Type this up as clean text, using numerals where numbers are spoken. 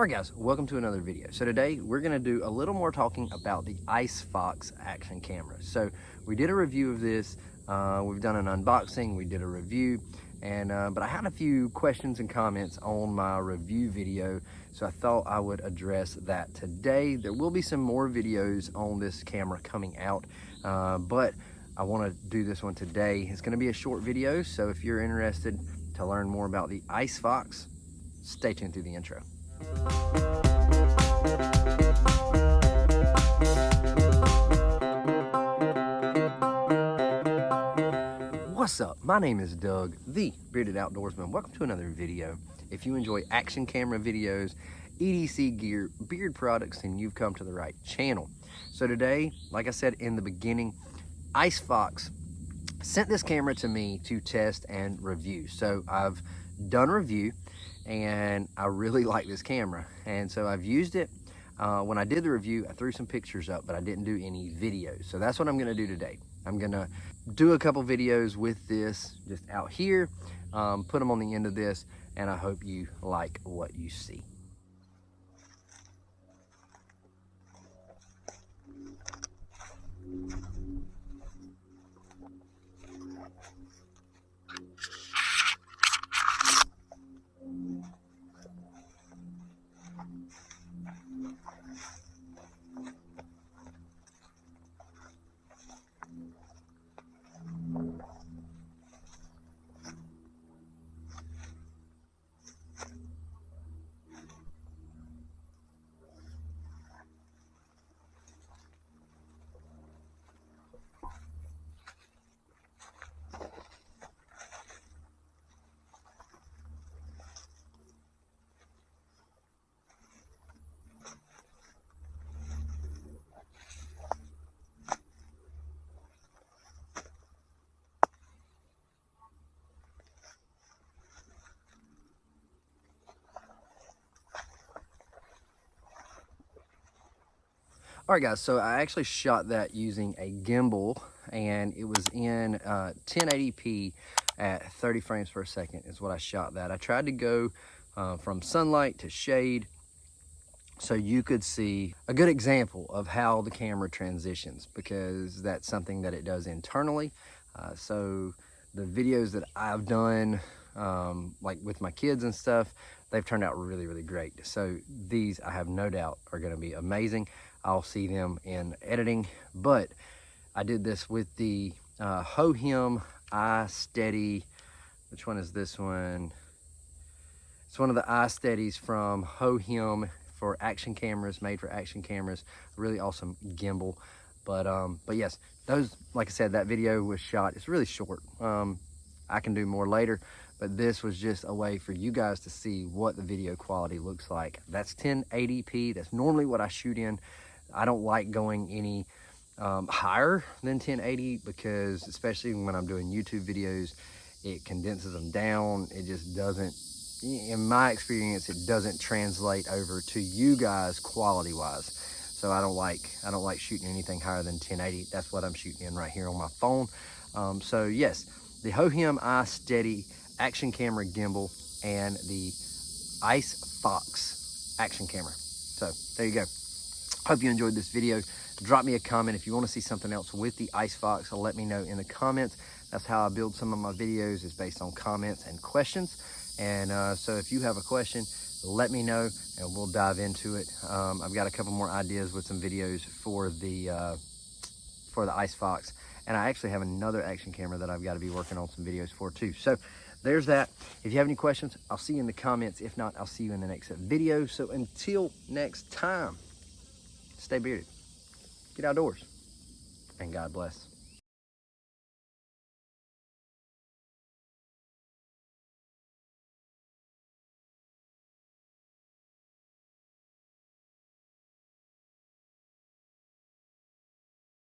Alright guys, welcome to another video. So today we're going to do a little more talking about the IceFox action camera. So we did a review of this, we've done an unboxing, we did a review, and but I had a few questions and comments on my review video, so I thought I would address that today. There will be some more videos on this camera coming out, but I want to do this one today. It's going to be a short video, so if you're interested to learn more about the IceFox, stay tuned through the intro. What's up? My name is Doug, the Bearded Outdoorsman. Welcome to another video. If you enjoy action camera videos, EDC gear, beard products, then you've come to the right channel. So today, like I said in the beginning, IceFox sent this camera to me to test and review. So I've done a review and I really like this camera, and so I've used it. When I did the review, I threw some pictures up, but I didn't do any videos. So that's what I'm gonna do today. I'm gonna do a couple videos with this just out here, put them on the end of this, and I hope you like what you see. All right guys, so I actually shot that using a gimbal, and it was in 1080p at 30 frames per second is what I shot that. I tried to go from sunlight to shade so you could see a good example of how the camera transitions, because that's something that it does internally. So the videos that I've done, like with my kids and stuff, they've turned out really, really great. So these, I have no doubt, are gonna be amazing. I'll see them in editing, but I did this with the Hammocks I. Which one is this one? It's one of the iSteadies from Hammocks for action cameras, made for action cameras. Really awesome gimbal. But yes, those, like I said, that video was shot. It's really short. I can do more later, but this was just a way for you guys to see what the video quality looks like. That's 1080p. That's normally what I shoot in. I don't like going any higher than 1080 because, especially when I'm doing YouTube videos, it condenses them down. It just doesn't, in my experience, it doesn't translate over to you guys quality wise. So I don't like shooting anything higher than 1080. That's what I'm shooting in right here on my phone. So yes, the Hammocks I action camera gimbal and the IceFox action camera. So there you go. Hope you enjoyed this video. Drop me a comment if you want to see something else with the IceFox. Let me know in the comments. That's how I build some of my videos, is based on comments and questions. And so if you have a question, let me know and we'll dive into it. I've got a couple more ideas with some videos for the IceFox. And I actually have another action camera that I've got to be working on some videos for too. So there's that. If you have any questions, I'll see you in the comments. If not, I'll see you in the next video. So until next time, stay bearded, get outdoors, and God bless.